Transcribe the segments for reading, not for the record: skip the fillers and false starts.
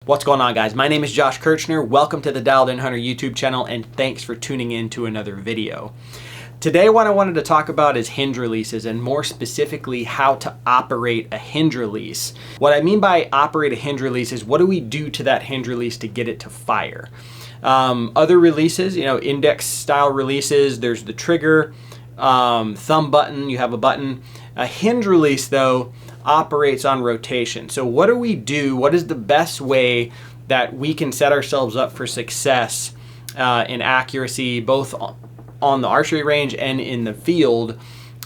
What's going on, guys? My name is Josh Kirchner. Welcome to the Dialed In Hunter YouTube channel, and thanks for tuning in to another video. Today what I wanted to talk about is hinge releases, and more specifically how to operate a hinge release. What I mean by operate a hinge release is what do we do to that hinge release to get it to fire. Other releases, index style releases, there's the trigger, thumb button, you have a button. A hinge release though operates on rotation. So what do we do? What is the best way that we can set ourselves up for success in accuracy, both on the archery range and in the field,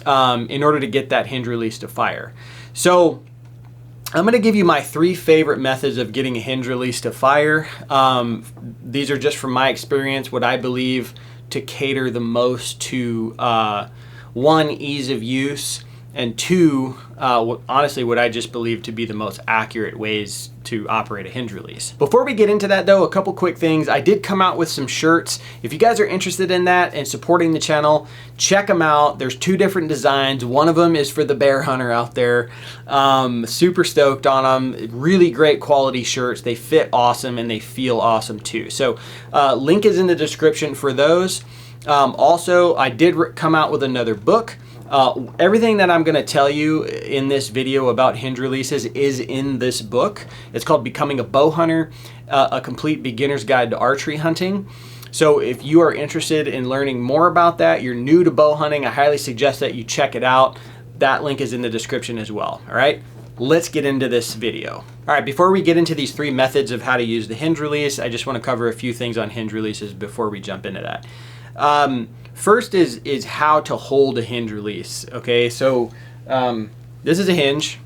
in order to get that hinge release to fire? So I'm going to give you my 3 favorite methods of getting a hinge release to fire. These are just from my experience, what I believe to cater the most to 1, ease of use, and 2, honestly, what I just believe to be the most accurate ways to operate a hinge release. Before we get into that though, a couple quick things. I did come out with some shirts. If you guys are interested in that and supporting the channel, check them out. There's 2 different designs. One of them is for the bear hunter out there. Super stoked on them. Really great quality shirts. They fit awesome and they feel awesome too. So link is in the description for those. Also, I did come out with another book. Everything that I'm going to tell you in this video about hinge releases is in this book. It's called Becoming a Bow Hunter, a complete beginner's guide to archery hunting. So if you are interested in learning more about that, you're new to bow hunting, I highly suggest that you check it out. That link is in the description as well. All right, let's get into this video. All right, before we get into these 3 methods of how to use the hinge release, I just want to cover a few things on hinge releases before we jump into that. First is how to hold a hinge release. Okay, so this is a hinge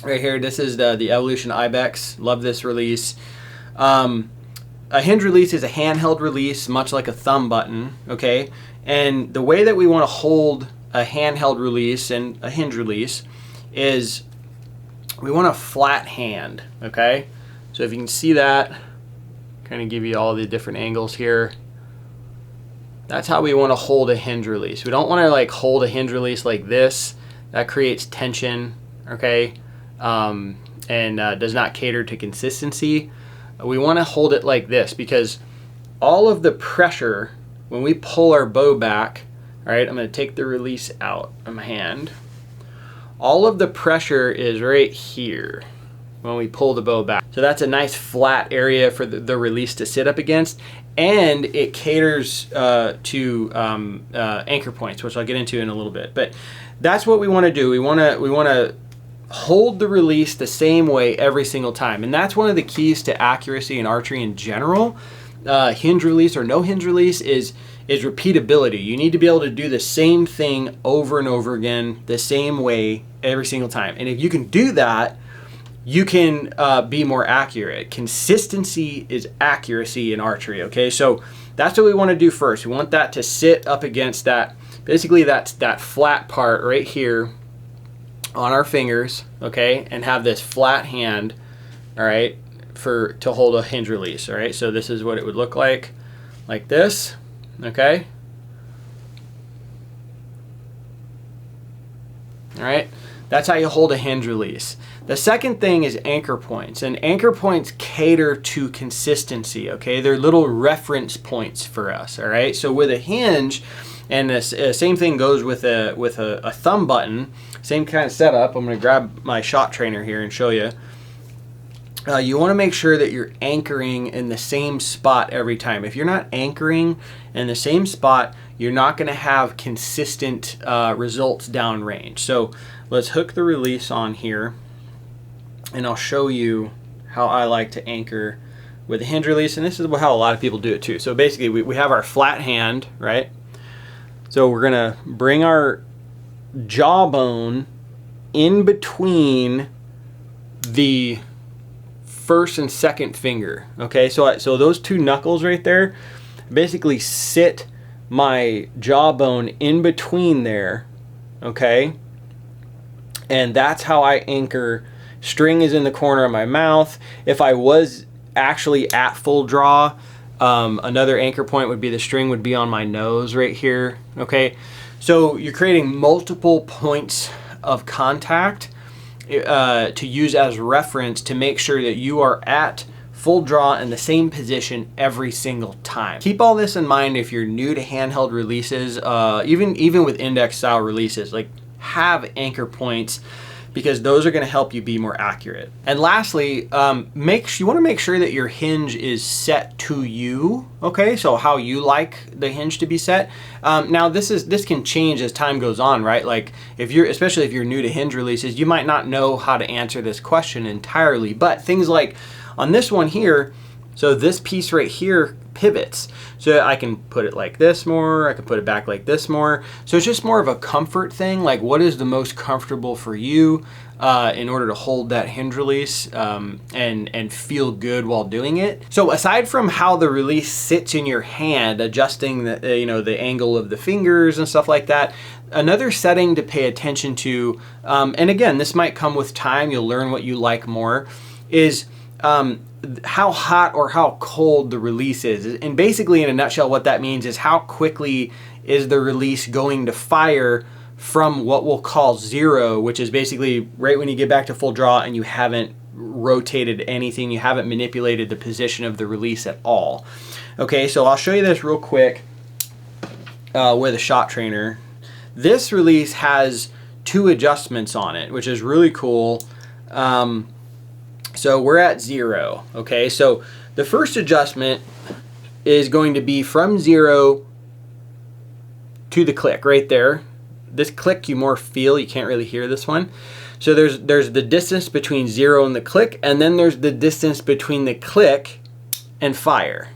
right here. This is the Evolution Ibex. Love this release. A hinge release is a handheld release, much like a thumb button. Okay, and the way that we want to hold a handheld release and a hinge release is we want a flat hand. Okay, so if you can see that, kind of give you all the different angles here. That's how we want to hold a hinge release. We don't want to like hold a hinge release like this. That creates tension, okay, and does not cater to consistency. We want to hold it like this because all of the pressure when we pull our bow back, all right, I'm going to take the release out of my hand. All of the pressure is right here when we pull the bow back. So that's a nice flat area for the release to sit up against, and it caters to anchor points, which I'll get into in a little bit. But that's what we want to do. We want to hold the release the same way every single time, and that's one of the keys to accuracy in archery in general. Hinge release or no hinge release is repeatability. You need to be able to do the same thing over and over again, the same way every single time. And if you can do that, you can be more accurate. Consistency is accuracy in archery, okay? So that's what we want to do first. We want that to sit up against that, basically that's that flat part right here on our fingers, okay? And have this flat hand, all right, to hold a hinge release, all right? So this is what it would look like this, okay? All right, that's how you hold a hinge release. The second thing is anchor points, and anchor points cater to consistency, okay? They're little reference points for us, all right? So with a hinge, and the same thing goes with a thumb button, same kind of setup. I'm gonna grab my shot trainer here and show you. You wanna make sure that you're anchoring in the same spot every time. If you're not anchoring in the same spot, you're not gonna have consistent results downrange. So let's hook the release on here, and I'll show you how I like to anchor with a hinge release, and this is how a lot of people do it too. So basically we have our flat hand, right? So we're gonna bring our jawbone in between the first and second finger, okay? So those 2 knuckles right there basically sit my jawbone in between there, okay? And that's how I anchor. String is in the corner of my mouth. If I was actually at full draw, another anchor point would be the string would be on my nose right here, okay? So you're creating multiple points of contact to use as reference to make sure that you are at full draw in the same position every single time. Keep all this in mind if you're new to handheld releases, even with index style releases, like have anchor points, because those are going to help you be more accurate. And lastly, you want to make sure that your hinge is set to you. Okay, so how you like the hinge to be set. Now this can change as time goes on, right? Like especially if you're new to hinge releases, you might not know how to answer this question entirely. But things like on this one here, so this piece right here pivots. So I can put it like this more, I can put it back like this more. So it's just more of a comfort thing, like what is the most comfortable for you in order to hold that hinge release and feel good while doing it. So aside from how the release sits in your hand, adjusting the, the angle of the fingers and stuff like that, another setting to pay attention to, and again, this might come with time, you'll learn what you like more, is how hot or how cold the release is. And basically, in a nutshell, what that means is how quickly is the release going to fire from what we'll call 0, which is basically right when you get back to full draw and you haven't rotated anything, you haven't manipulated the position of the release at all. Okay, so I'll show you this real quick with a shot trainer. This release has 2 adjustments on it, which is really cool. So we're at 0, okay? So the first adjustment is going to be from 0 to the click right there. This click you more feel, you can't really hear this one. So there's the distance between 0 and the click, and then there's the distance between the click and fire,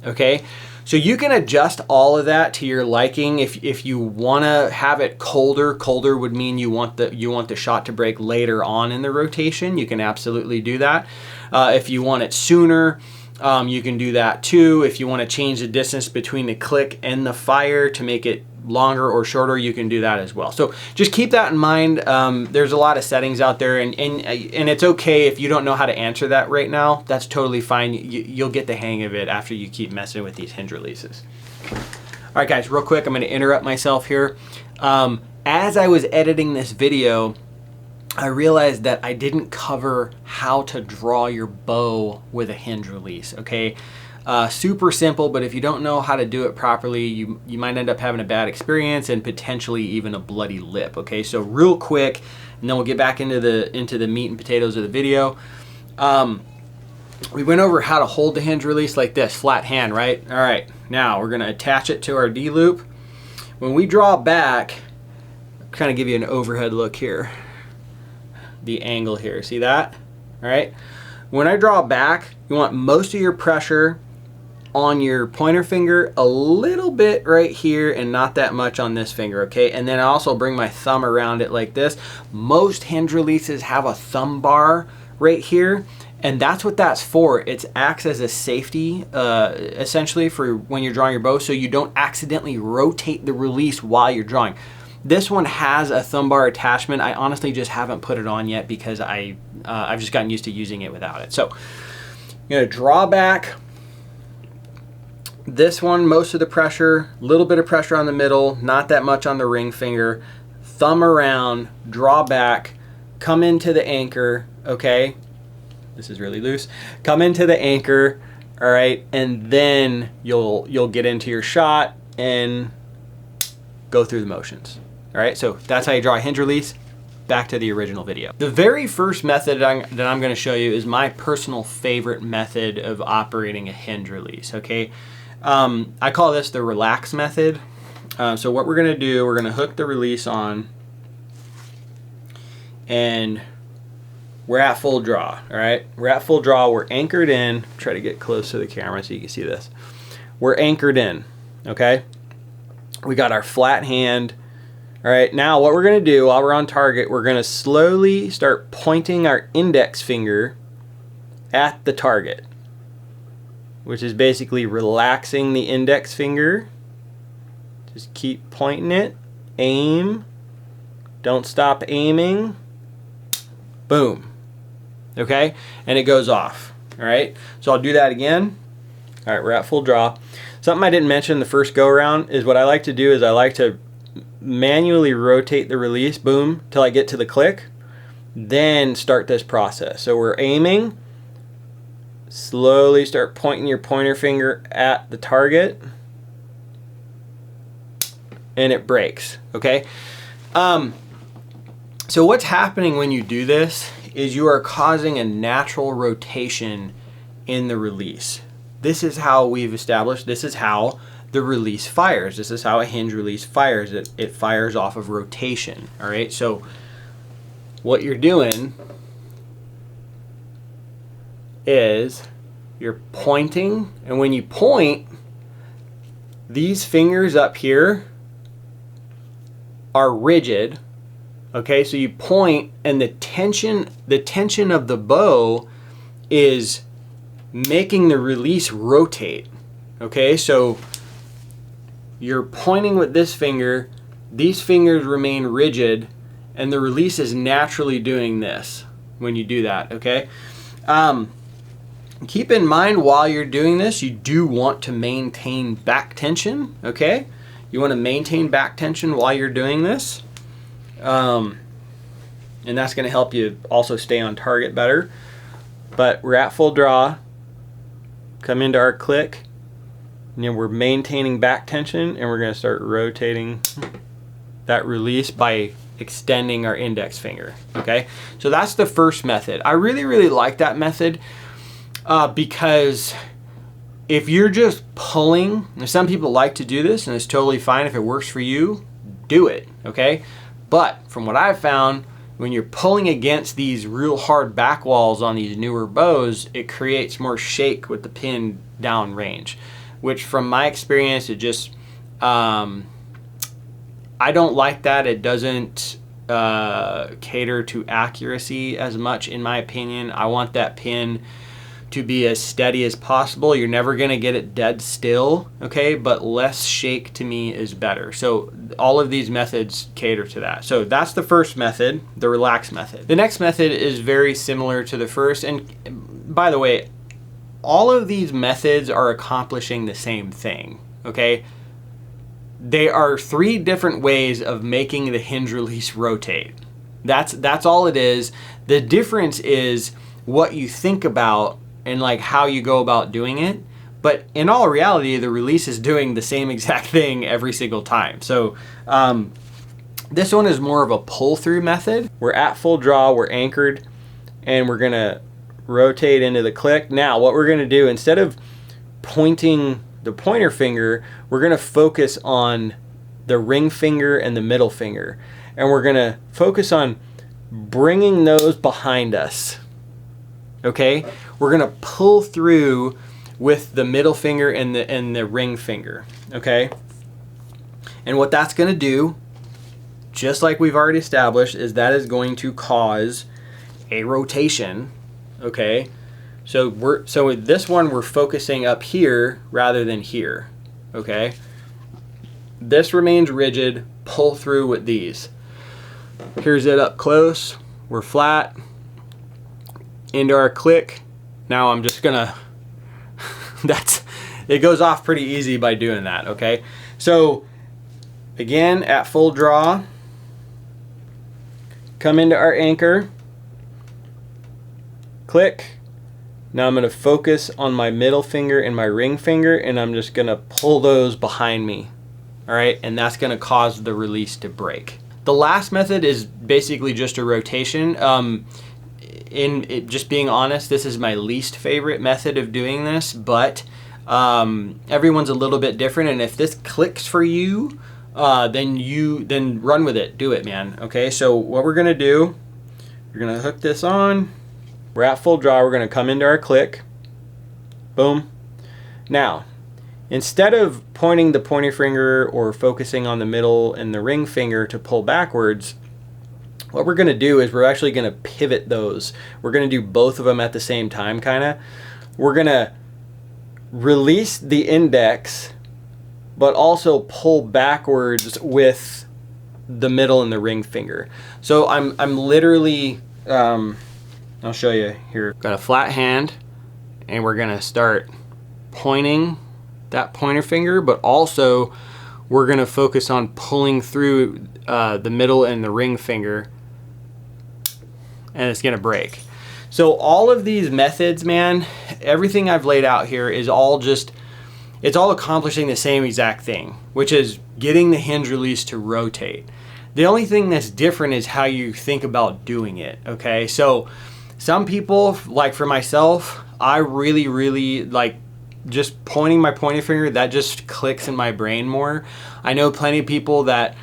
okay? So you can adjust all of that to your liking. If you want to have it colder would mean you want the shot to break later on in the rotation. You can absolutely do that. If you want it sooner, you can do that too. If you want to change the distance between the click and the fire to make it longer or shorter, you can do that as well. So just keep that in mind. There's a lot of settings out there, and it's okay if you don't know how to answer that right now. That's totally fine. You'll get the hang of it after you keep messing with these hinge releases. All right, guys, real quick, I'm going to interrupt myself here. As I was editing this video, I realized that I didn't cover how to draw your bow with a hinge release, okay? Super simple, but if you don't know how to do it properly, you might end up having a bad experience and potentially even a bloody lip, okay? So real quick, and then we'll get back into the meat and potatoes of the video. We went over how to hold the hinge release like this, flat hand, right? All right, now we're gonna attach it to our D-loop. When we draw back, kind of give you an overhead look here, the angle here, see that? All right, when I draw back, you want most of your pressure on your pointer finger, a little bit right here and not that much on this finger, okay? And then I also bring my thumb around it like this. Most hinge releases have a thumb bar right here, and that's what that's for. It acts as a safety, essentially, for when you're drawing your bow, so you don't accidentally rotate the release while you're drawing. This one has a thumb bar attachment. I honestly just haven't put it on yet because I've just gotten used to using it without it. So I'm gonna draw back. This one, most of the pressure, a little bit of pressure on the middle, not that much on the ring finger. Thumb around, draw back, come into the anchor, okay? This is really loose. Come into the anchor, all right? And then you'll get into your shot and go through the motions, all right? So that's how you draw a hinge release. Back to the original video. The very first method that I'm gonna show you is my personal favorite method of operating a hinge release, okay? I call this the relax method. So what we're gonna do, we're gonna hook the release on, and we're at full draw, all right? We're at full draw, we're anchored in. Try to get close to the camera so you can see this. We're anchored in, okay? We got our flat hand. All right, now what we're gonna do while we're on target, we're gonna slowly start pointing our index finger at the target, which is basically relaxing the index finger. Just keep pointing it, aim, don't stop aiming, boom, okay? And it goes off, all right? So I'll do that again. All right, we're at full draw. Something I didn't mention the first go around is what I like to do is I like to manually rotate the release, boom, till I get to the click. then start this process. So we're aiming, slowly start pointing your pointer finger at the target, and it breaks, okay? So what's happening when you do this is you are causing a natural rotation in the release. This is how we've established, this is how the release fires. This is how a hinge release fires. It fires off of rotation, all right? So what you're doing is you're pointing, and when you point, these fingers up here are rigid. Okay, so you point, and the tension of the bow is making the release rotate. Okay, so you're pointing with this finger, these fingers remain rigid, and the release is naturally doing this when you do that, okay? Keep in mind while you're doing this, you do want to maintain back tension, okay? You want to maintain back tension while you're doing this. And that's going to help you also stay on target better. But we're at full draw, come into our click, and then we're maintaining back tension, and we're going to start rotating that release by extending our index finger, okay? So that's the first method. I really like that method because if you're just pulling, and some people like to do this, and it's totally fine if it works for you, do it, okay? But from what I've found, when you're pulling against these real hard back walls on these newer bows, it creates more shake with the pin down range, which from my experience, it just, I don't like that. It doesn't cater to accuracy as much, in my opinion. I want that pin to be as steady as possible. You're never gonna get it dead still, okay? But less shake to me is better. So all of these methods cater to that. So that's the first method, the relax method. The next method is very similar to the first. And by the way, all of these methods are accomplishing the same thing, okay? They are 3 different ways of making the hinge release rotate. That's all it is. The difference is what you think about and like how you go about doing it. But in all reality, the release is doing the same exact thing every single time. So this one is more of a pull-through method. We're at full draw, we're anchored, and we're gonna rotate into the click. Now, what we're gonna do, instead of pointing the pointer finger, we're gonna focus on the ring finger and the middle finger. And we're gonna focus on bringing those behind us, okay? We're gonna pull through with the middle finger and the ring finger, okay? And what that's gonna do, just like we've already established, is that is going to cause a rotation, okay? So with this one, we're focusing up here rather than here, okay? This remains rigid, pull through with these. Here's it up close, we're flat, into our click. Now I'm just gonna, it goes off pretty easy by doing that, okay? So again, at full draw, come into our anchor, click. Now I'm gonna focus on my middle finger and my ring finger, and I'm just gonna pull those behind me, all right? And that's gonna cause the release to break. The last method is basically just a rotation. Just being honest, this is my least favorite method of doing this, but everyone's a little bit different, and if this clicks for you, then run with it, do it, man. Okay, so what we're gonna do, we're gonna hook this on, we're at full draw, we're gonna come into our click, boom. Now, instead of pointing the pointer finger or focusing on the middle and the ring finger to pull backwards, what we're gonna do is we're actually gonna pivot those. We're gonna do both of them at the same time, kinda. We're gonna release the index, but also pull backwards with the middle and the ring finger. So I'm literally, I'll show you here. Got a flat hand, and we're gonna start pointing that pointer finger, but also we're gonna focus on pulling through the middle and the ring finger and it's gonna break. So all of these methods, man, everything I've laid out here is all just, it's all accomplishing the same exact thing, which is getting the hinge release to rotate. The only thing that's different is how you think about doing it, okay? So some people, like for myself, I really like just pointing my pointer finger, that just clicks in my brain more. I know plenty of people that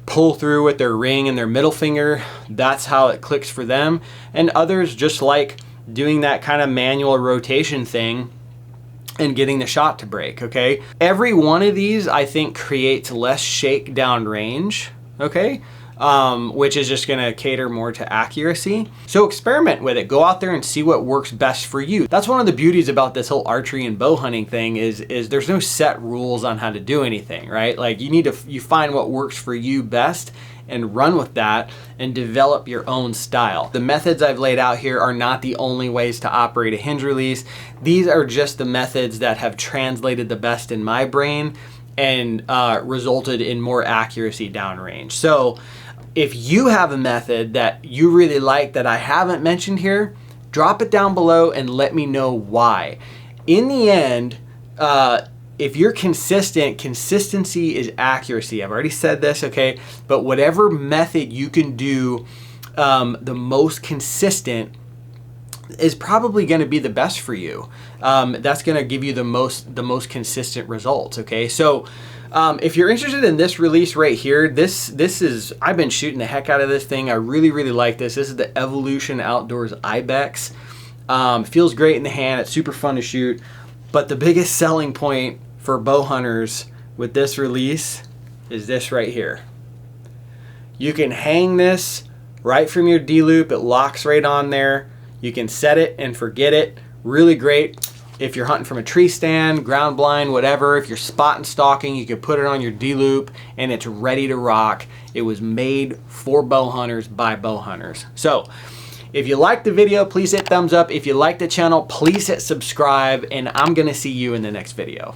pull through with their ring and their middle finger. That's how it clicks for them. And others just like doing that kind of manual rotation thing and getting the shot to break, okay? Every one of these, I think, creates less shakedown range, okay? Which is just gonna cater more to accuracy. So experiment with it. Go out there and see what works best for you. That's one of the beauties about this whole archery and bow hunting thing is there's no set rules on how to do anything, right? Like you find what works for you best and run with that and develop your own style. The methods I've laid out here are not the only ways to operate a hinge release. These are just the methods that have translated the best in my brain and resulted in more accuracy downrange. So if you have a method that you really like that I haven't mentioned here, drop it down below and let me know why. In the end, if you're consistent, consistency is accuracy. I've already said this, okay? But whatever method you can do the most consistent is probably going to be the best for you. That's going to give you the most consistent results, okay? So if you're interested in this release right here, this is, I've been shooting the heck out of this thing. I really like this. This is the Evolution Outdoors Ibex. Feels great in the hand. It's super fun to shoot. But the biggest selling point for bow hunters with this release is this right here. You can hang this right from your D-loop. It locks right on there. You can set it and forget it. Really great if you're hunting from a tree stand, ground blind, whatever. If you're spot and stalking, you can put it on your D-loop and it's ready to rock. It was made for bow hunters by bow hunters. So if you liked the video, please hit thumbs up. If you like the channel, please hit subscribe, and I'm gonna see you in the next video.